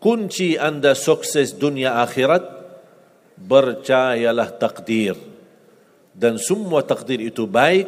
kunci Anda sukses dunia akhirat, percayalah takdir. Dan semua takdir itu baik,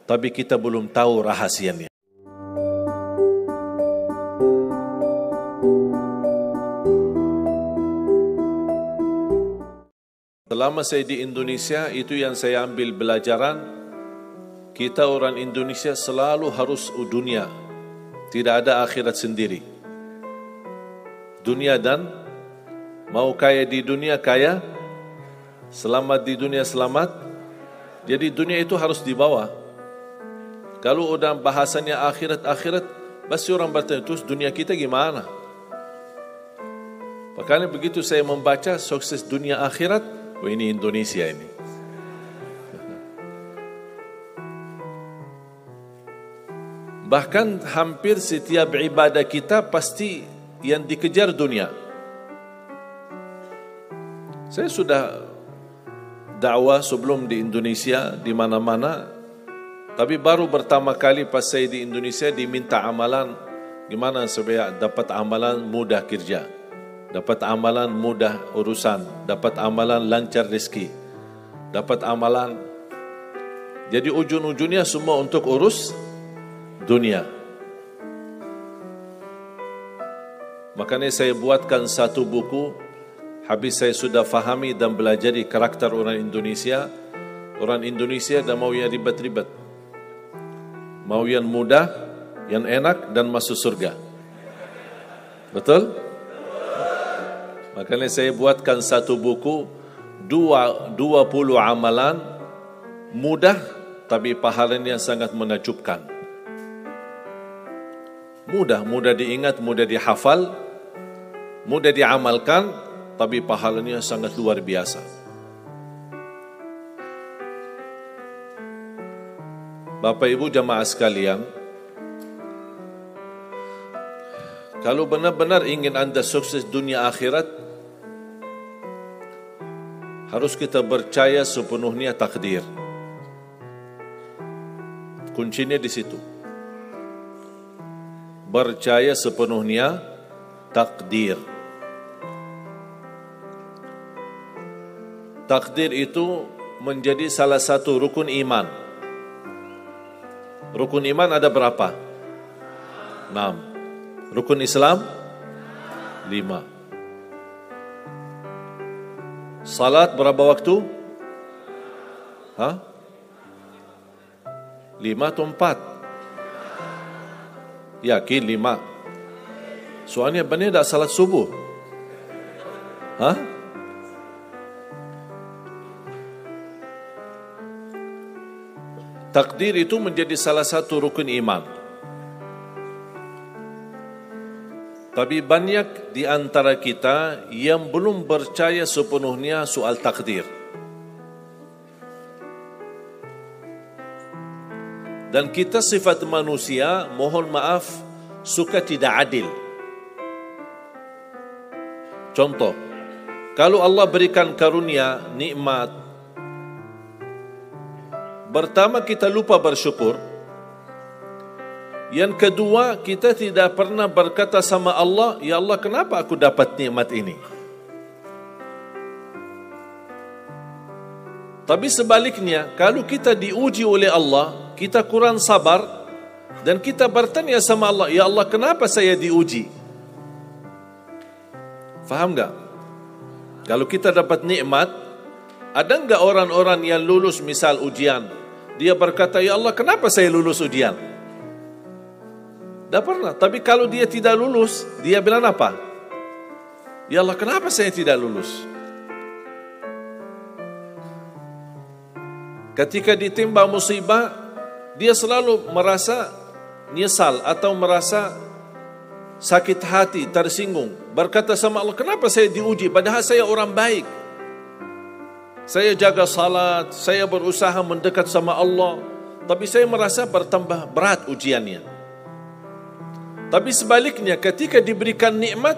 tapi kita belum tahu rahasianya. Selama saya di Indonesia, itu yang saya ambil pelajaran. Kita orang Indonesia selalu harus dunia. Tidak ada akhirat sendiri. Dunia dan mau kaya di dunia kaya, selamat di dunia selamat. Jadi dunia itu harus dibawa. Kalau udah bahasanya akhirat, pasti orang bertanya, terus dunia kita gimana? Makanya begitu saya membaca sukses dunia akhirat, oh ini Indonesia ini. Bahkan hampir setiap ibadah kita pasti yang dikejar dunia. Saya sudah dakwah sebelum di Indonesia, di mana-mana. Tapi baru pertama kali pas saya di Indonesia diminta amalan, gimana supaya dapat amalan mudah kerja, dapat amalan mudah urusan, dapat amalan lancar rezeki, dapat amalan. Jadi ujung-ujungnya semua untuk urus dunia. Makanya saya buatkan satu buku. Habis saya sudah fahami dan belajari karakter orang Indonesia. Orang Indonesia dah mau yang ribet-ribet, mau yang mudah, yang enak dan masuk surga. Betul? Makanya saya buatkan satu buku, 20 amalan mudah tapi pahalanya sangat menakjubkan. Mudah diingat, mudah dihafal, mudah diamalkan, tapi pahalanya sangat luar biasa. Bapak Ibu jamaah sekalian, kalau benar-benar ingin Anda sukses dunia akhirat, harus kita percaya sepenuhnya takdir. Kuncinya di situ. Percaya sepenuhnya takdir. Takdir itu menjadi salah satu rukun iman. Rukun iman ada berapa? 6. Rukun Islam 5. Salat berapa waktu? 5 atau 4? Yakin 5. Soalnya benar tak salat subuh? Takdir itu menjadi salah satu rukun iman. Tapi banyak di antara kita yang belum percaya sepenuhnya soal takdir. Dan kita sifat manusia, mohon maaf, suka tidak adil. Contoh, kalau Allah berikan karunia, nikmat, pertama kita lupa bersyukur. Yang kedua, kita tidak pernah berkata sama Allah, ya Allah kenapa aku dapat nikmat ini? Tapi sebaliknya, kalau kita diuji oleh Allah, kita kurang sabar, dan kita bertanya sama Allah, ya Allah kenapa saya diuji? Faham gak? Kalau kita dapat nikmat, ada enggak orang-orang yang lulus misal ujian, dia berkata, ya Allah kenapa saya lulus ujian? Tak pernah. Tapi kalau dia tidak lulus, dia bilang apa? Ya Allah kenapa saya tidak lulus? Ketika ditimpa musibah, dia selalu merasa nyesal atau merasa sakit hati, tersinggung. Berkata sama Allah, kenapa saya diuji? Padahal saya orang baik. Saya jaga salat, saya berusaha mendekat sama Allah, tapi saya merasa bertambah berat ujiannya. Tapi sebaliknya, ketika diberikan nikmat,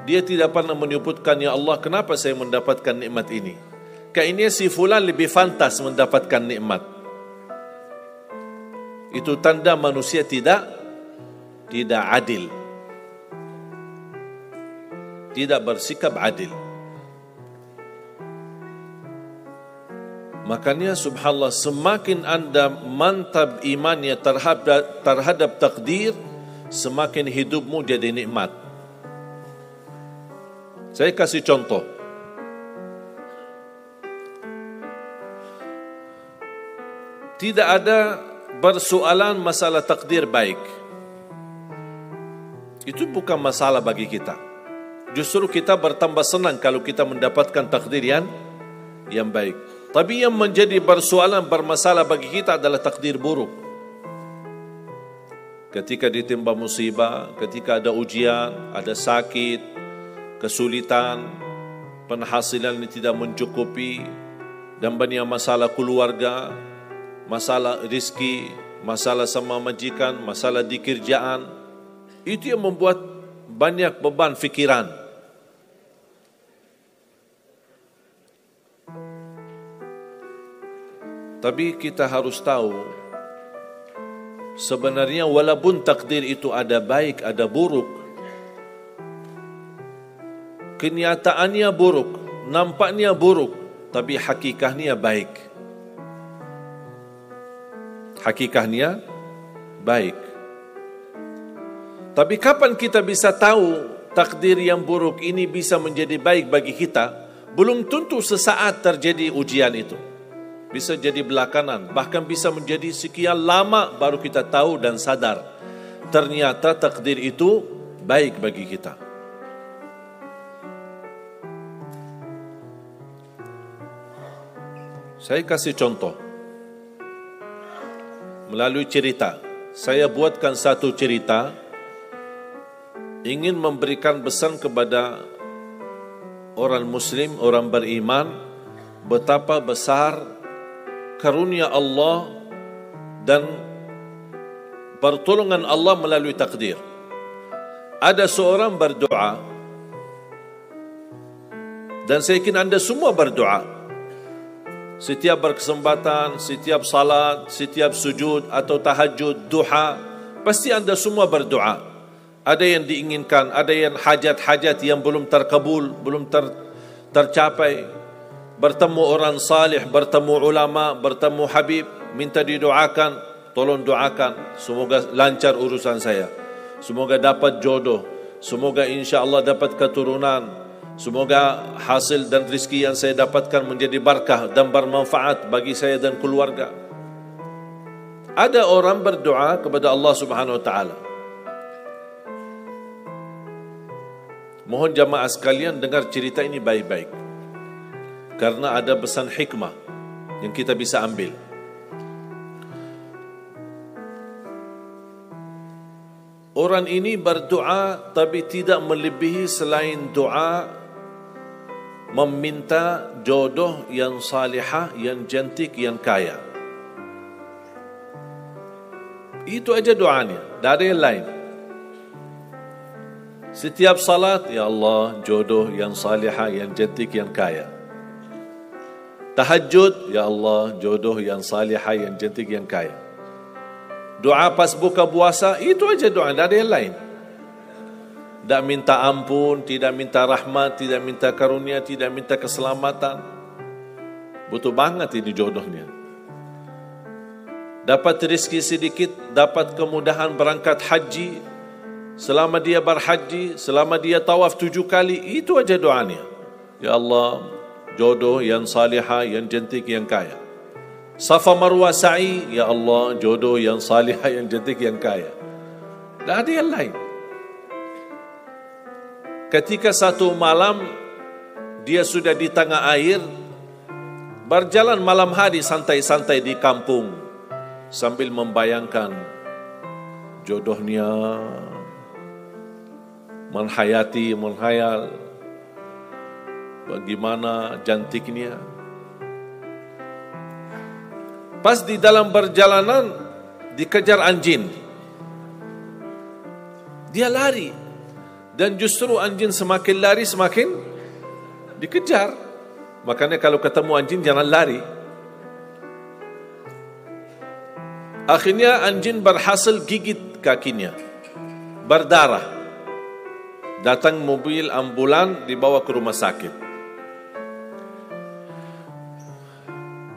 dia tidak pernah menyebutkan, ya Allah kenapa saya mendapatkan nikmat ini? Kayaknya si fulan lebih fantas mendapatkan nikmat. Itu tanda manusia tidak adil. tidak bersikap adil. Makanya subhanallah, semakin anda mantap imannya terhadap takdir, semakin hidupmu jadi nikmat. Saya kasih contoh. Tidak ada persoalan masalah takdir baik. Itu bukan masalah bagi kita. Justru kita bertambah senang kalau kita mendapatkan takdir yang baik. Tapi yang menjadi persoalan bermasalah bagi kita adalah takdir buruk. Ketika ditimpa musibah, ketika ada ujian, ada sakit, kesulitan, penghasilan yang tidak mencukupi, dan banyak masalah keluarga, masalah rezeki, masalah sama majikan, masalah di kerjaan, itu yang membuat banyak beban fikiran. Tapi kita harus tahu, sebenarnya walaupun takdir itu ada baik, ada buruk, kenyataannya buruk, nampaknya buruk, tapi hakikatnya baik. Hakikatnya baik. Tapi kapan kita bisa tahu takdir yang buruk ini bisa menjadi baik bagi kita? Belum tentu sesaat terjadi ujian itu. Bisa jadi belakangan, bahkan bisa menjadi sekian lama baru kita tahu dan sadar ternyata takdir itu baik bagi kita. Saya kasih contoh melalui cerita. Saya buatkan satu cerita, ingin memberikan pesan kepada orang muslim, orang beriman, betapa besar karunia Allah dan pertolongan Allah melalui takdir. Ada seorang berdoa, dan saya yakin anda semua berdoa. Setiap berkesempatan, setiap salat, setiap sujud atau tahajud, duha, pasti anda semua berdoa. Ada yang diinginkan, ada yang hajat-hajat yang belum terkabul, belum tercapai. Bertemu orang salih, bertemu ulama, bertemu habib, minta didoakan, tolong doakan, semoga lancar urusan saya, semoga dapat jodoh, semoga insya Allah dapat keturunan, semoga hasil dan rezeki yang saya dapatkan menjadi barakah dan bermanfaat bagi saya dan keluarga. Ada orang berdoa kepada Allah Subhanahu Wa Taala. Mohon jamaah sekalian dengar cerita ini baik-baik, karena ada pesan hikmah yang kita bisa ambil. Orang ini berdoa tapi tidak melebihi selain doa meminta jodoh yang salihah, yang cantik, yang kaya. Itu aja doanya, tidak ada yang lain. Setiap salat, ya Allah, jodoh yang salihah, yang cantik, yang kaya. Tahajud, ya Allah, jodoh yang salihah, yang cantik, yang kaya. Doa pas buka puasa, itu aja doa, tidak ada yang lain. Tidak minta ampun, tidak minta rahmat, tidak minta karunia, tidak minta keselamatan. Butuh banget ini jodohnya. Dapat rezeki sedikit, dapat kemudahan berangkat haji. Selama dia berhaji, selama dia tawaf 7 kali, itu aja doanya. Ya Allah, jodoh yang salihah, yang cantik, yang kaya. Safa Marwah sa'i, ya Allah, jodoh yang salihah, yang cantik, yang kaya. Tak ada yang lain. Ketika satu malam dia sudah di tengah air, berjalan malam hari santai-santai di kampung sambil membayangkan jodohnya, menghayal bagaimana cantiknya. Pas di dalam perjalanan dikejar anjing. Dia lari, dan justru anjing semakin lari semakin dikejar. Makanya kalau ketemu anjing jangan lari. Akhirnya anjing berhasil gigit kakinya, berdarah. Datang mobil ambulan dibawa ke rumah sakit.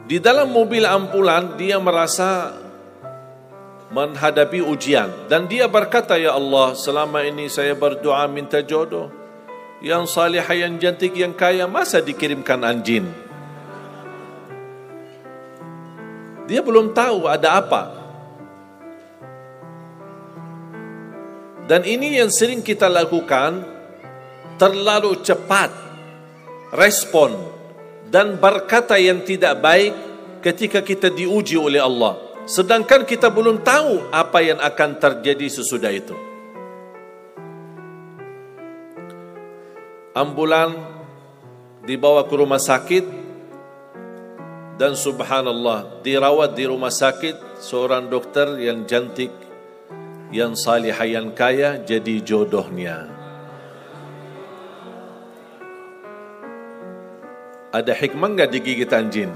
Di dalam mobil ambulan dia merasa menghadapi ujian dan dia berkata, ya Allah, selama ini saya berdoa minta jodoh yang salihah, yang cantik, yang kaya, masa dikirimkan anjing? Dia belum tahu ada apa. Dan ini yang sering kita lakukan, terlalu cepat respon dan berkata yang tidak baik ketika kita diuji oleh Allah, sedangkan kita belum tahu apa yang akan terjadi sesudah itu. Ambulan dibawa ke rumah sakit dan subhanallah dirawat di rumah sakit seorang dokter yang cantik, yang salihah, yang kaya, jadi jodohnya. Ada hikmah enggak digigit anjing?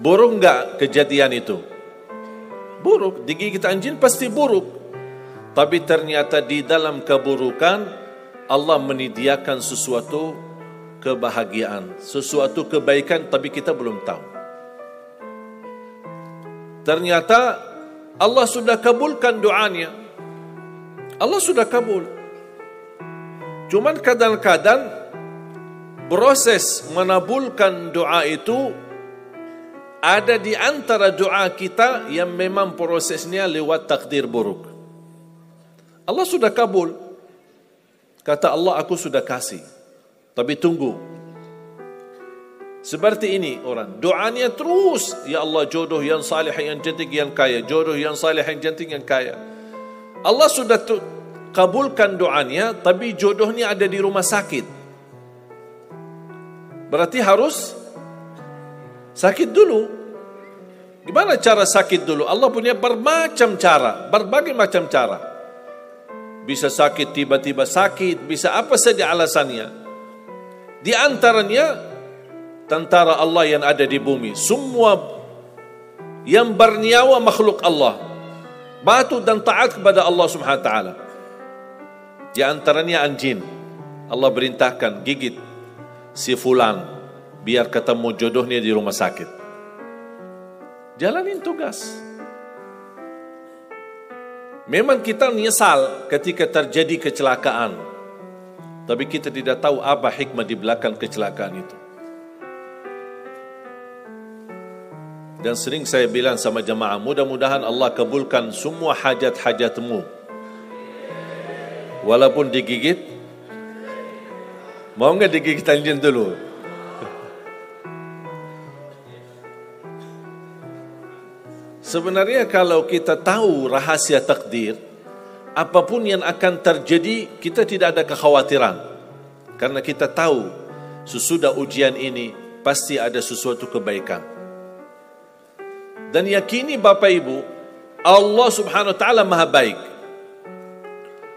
Buruk enggak kejadian itu? Buruk, digigit anjing pasti buruk. Tapi ternyata di dalam keburukan Allah menyediakan sesuatu kebahagiaan, sesuatu kebaikan, tapi kita belum tahu. Ternyata Allah sudah kabulkan doanya. Allah sudah kabul. Cuman kadang-kadang proses menabulkan doa itu ada di antara doa kita yang memang prosesnya lewat takdir buruk. Allah sudah kabul. Kata Allah, aku sudah kasih. Tapi tunggu. Seperti ini orang, doanya terus, ya Allah, jodoh yang salih, yang cantik, yang kaya, jodoh yang salih, yang cantik, yang kaya. Allah sudah kabulkan doanya, tapi jodohnya ada di rumah sakit. Berarti harus sakit dulu. Gimana cara sakit dulu? Allah punya bermacam cara, berbagai macam cara. Bisa sakit tiba-tiba sakit, bisa apa saja alasannya. Di antaranya tentara Allah yang ada di bumi, semua yang bernyawa makhluk Allah, patuh dan taat kepada Allah Subhanahu wa taala. Di antaranya anjing. Allah perintahkan gigit si fulan biar ketemu jodohnya di rumah sakit. Jalanin tugas. Memang kita menyesal ketika terjadi kecelakaan, tapi kita tidak tahu apa hikmah di belakang kecelakaan itu. Dan sering saya bilang sama jemaah, mudah-mudahan Allah kabulkan semua hajat-hajatmu. Walaupun digigit, mau nggak digigit anjing dulu? Sebenarnya kalau kita tahu rahasia takdir, apapun yang akan terjadi, kita tidak ada kekhawatiran. Karena kita tahu sesudah ujian ini pasti ada sesuatu kebaikan. Dan yakini Bapak Ibu, Allah Subhanahu wa taala Maha baik.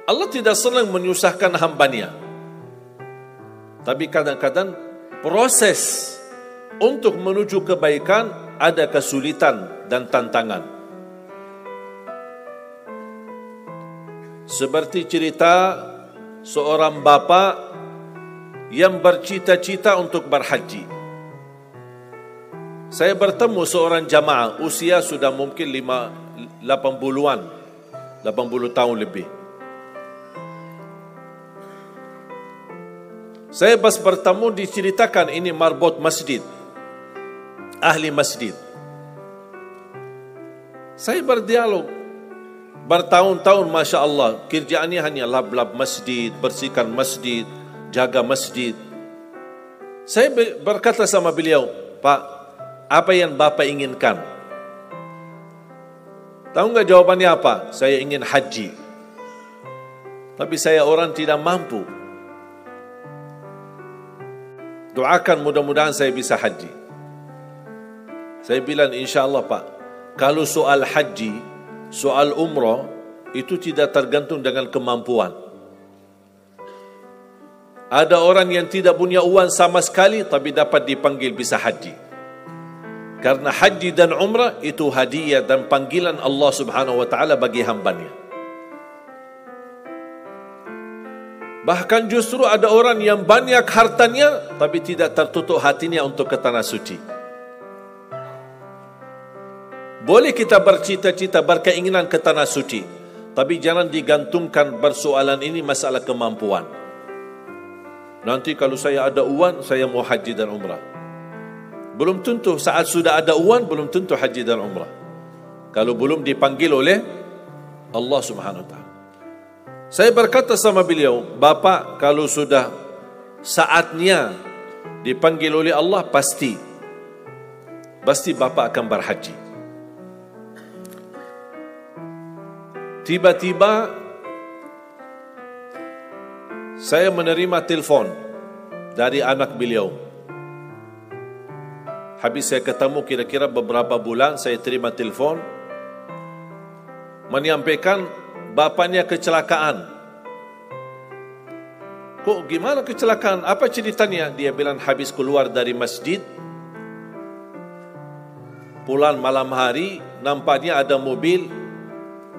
Allah tidak senang menyusahkan hambanya. Tapi kadang-kadang proses untuk menuju kebaikan ada kesulitan dan tantangan. Seperti cerita seorang bapa yang bercita-cita untuk berhaji. Saya bertemu seorang jamaah, usia sudah mungkin 80-an, 80 tahun lebih. Saya pas bertemu diceritakan ini marbot masjid, ahli masjid. Saya berdialog bertahun-tahun, Masya Allah, kerjaannya hanya lap-lap masjid, bersihkan masjid, jaga masjid. Saya berkata sama beliau, Pak, apa yang Bapak inginkan? Tahu nggak jawabannya apa? Saya ingin haji. Tapi saya orang tidak mampu. Doakan mudah-mudahan saya bisa haji. Saya bilang, insya Allah Pak, kalau soal haji, soal umrah, itu tidak tergantung dengan kemampuan. Ada orang yang tidak punya uang sama sekali, tapi dapat dipanggil bisa haji. Karena haji dan umrah itu hadiah dan panggilan Allah Subhanahu wa taala bagi hambanya. Bahkan justru ada orang yang banyak hartanya tapi tidak tertutup hatinya untuk ke tanah suci. Boleh kita bercita-cita, berkeinginan ke tanah suci, tapi jangan digantungkan persoalan ini masalah kemampuan. Nanti kalau saya ada uang, saya mau haji dan umrah. Belum tentu saat sudah ada uang, belum tentu haji dan umrah. Kalau belum dipanggil oleh Allah Subhanahu wa taala. Saya berkata sama beliau, Bapak kalau sudah saatnya dipanggil oleh Allah, pasti Bapak akan berhaji. Tiba-tiba saya menerima telefon dari anak beliau. Habis saya ketemu kira-kira beberapa bulan, saya terima telefon menyampaikan bapaknya kecelakaan. Kok gimana kecelakaan? Apa ceritanya? Dia bilang habis keluar dari masjid, pulang malam hari, nampaknya ada mobil,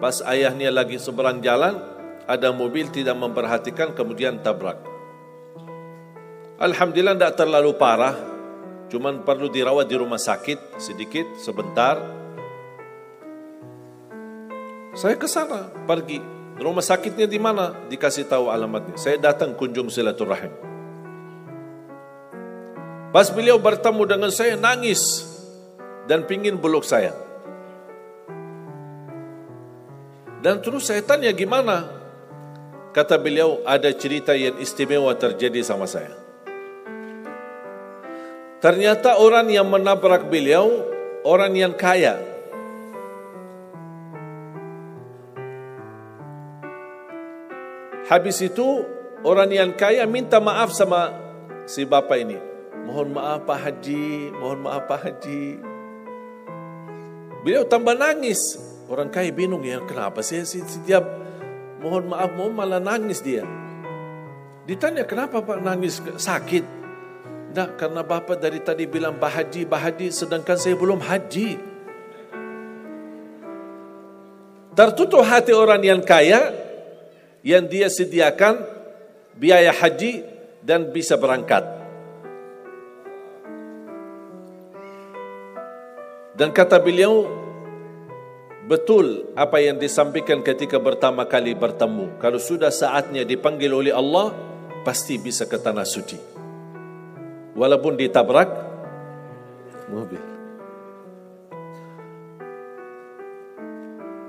pas ayahnya lagi seberang jalan, ada mobil tidak memperhatikan, kemudian tabrak. Alhamdulillah tidak terlalu parah, cuman perlu dirawat di rumah sakit sedikit, sebentar. Saya ke sana, pergi. Rumah sakitnya di mana? Dikasih tahu alamatnya. Saya datang kunjung silaturahim. Pas beliau bertemu dengan saya, nangis dan pingin peluk saya. Dan terus saya tanya gimana? Kata beliau, ada cerita yang istimewa terjadi sama saya. Ternyata orang yang menabrak beliau, orang yang kaya. Habis itu orang yang kaya minta maaf sama si bapak ini. Mohon maaf Pak Haji, mohon maaf Pak Haji. Beliau tambah nangis. Orang kaya bingung ya, kenapa sih setiap mohon maaf malah nangis dia. Ditanya kenapa Pak nangis, sakit? Tidak, karena bapak dari tadi bilang Pak Haji, sedangkan saya belum haji. Tertutup hati orang yang kaya, yang dia sediakan biaya haji dan bisa berangkat. Dan kata beliau, betul apa yang disampaikan ketika pertama kali bertemu. Kalau sudah saatnya dipanggil oleh Allah, pasti bisa ke tanah suci. Walaupun ditabrak mobil.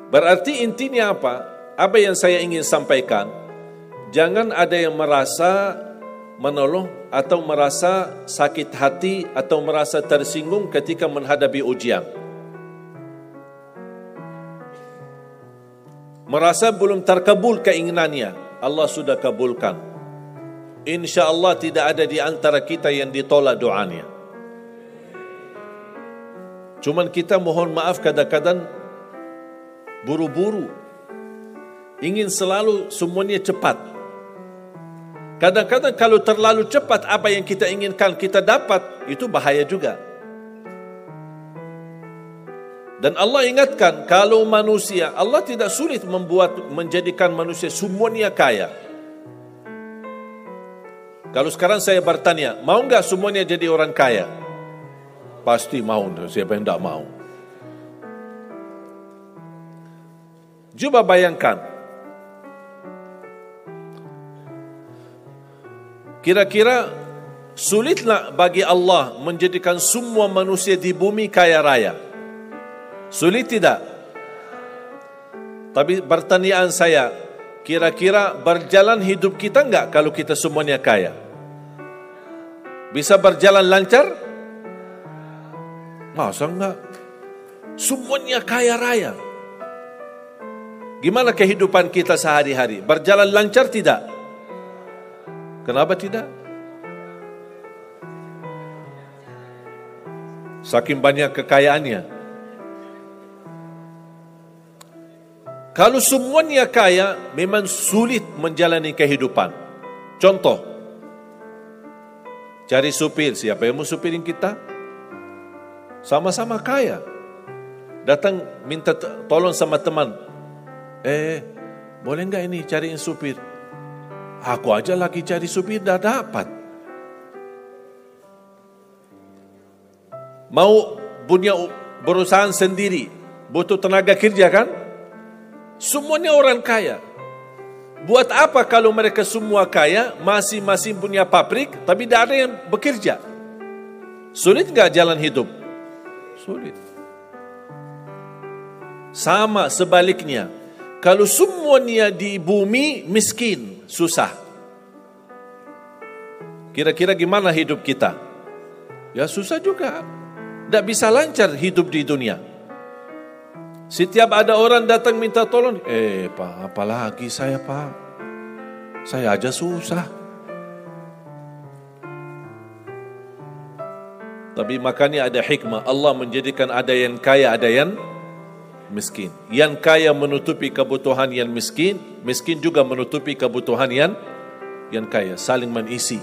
Berarti intinya apa? Apa yang saya ingin sampaikan, jangan ada yang merasa menolong atau merasa sakit hati atau merasa tersinggung ketika menghadapi ujian. Merasa belum terkabul keinginannya, Allah sudah kabulkan. InsyaAllah tidak ada di antara kita yang ditolak doanya. Cuman kita mohon maaf kadang-kadang buru-buru. Ingin selalu semuanya cepat. Kadang-kadang kalau terlalu cepat apa yang kita inginkan kita dapat, itu bahaya juga. Dan Allah ingatkan, kalau manusia, Allah tidak sulit menjadikan manusia semuanya kaya. Kalau sekarang saya bertanya, mau enggak semuanya jadi orang kaya? Pasti mau, siapa yang tidak mau? Coba bayangkan, kira-kira sulitlah bagi Allah menjadikan semua manusia di bumi kaya raya? Sulit tidak? Tapi pertanyaan saya, kira-kira berjalan hidup kita enggak kalau kita semuanya kaya? Bisa berjalan lancar? Masa enggak? Semuanya kaya raya. Gimana kehidupan kita sehari-hari? Berjalan lancar tidak? Kenapa tidak? Saking banyak kekayaannya. Kalau semuanya kaya, memang sulit menjalani kehidupan. Contoh, cari supir. Siapa yang mau supirin kita? Sama-sama kaya. Datang minta tolong sama teman. Boleh enggak ini cariin supir? Aku aja lagi cari supir dah dapat. Mau punya perusahaan sendiri, butuh tenaga kerja kan? Semuanya orang kaya. Buat apa kalau mereka semua kaya, masing-masing punya pabrik, tapi tidak ada yang bekerja? Sulit nggak jalan hidup? Sulit. Sama sebaliknya, kalau semuanya di bumi miskin, susah. Kira-kira gimana hidup kita? Ya susah juga. Tidak bisa lancar hidup di dunia. Setiap ada orang datang minta tolong, Pak, apalagi saya Pak? Saya aja susah. Tapi makanya ada hikmah. Allah menjadikan ada yang kaya, ada yang miskin. Yang kaya menutupi kebutuhan yang miskin, miskin juga menutupi kebutuhan yang kaya. Saling mengisi.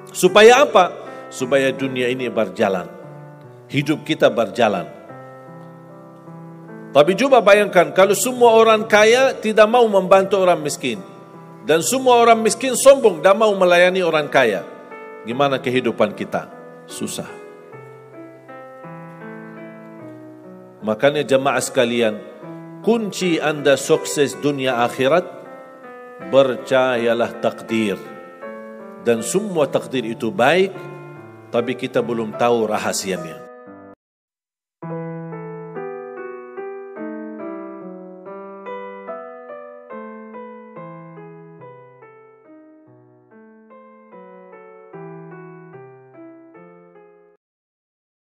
Supaya apa? Supaya dunia ini berjalan. Hidup kita berjalan. Tapi coba bayangkan kalau semua orang kaya tidak mau membantu orang miskin, dan semua orang miskin sombong dan mau melayani orang kaya, gimana kehidupan kita? Susah. Makanya jemaah sekalian, kunci Anda sukses dunia akhirat, percayalah takdir. Dan semua takdir itu baik, tapi kita belum tahu rahasianya.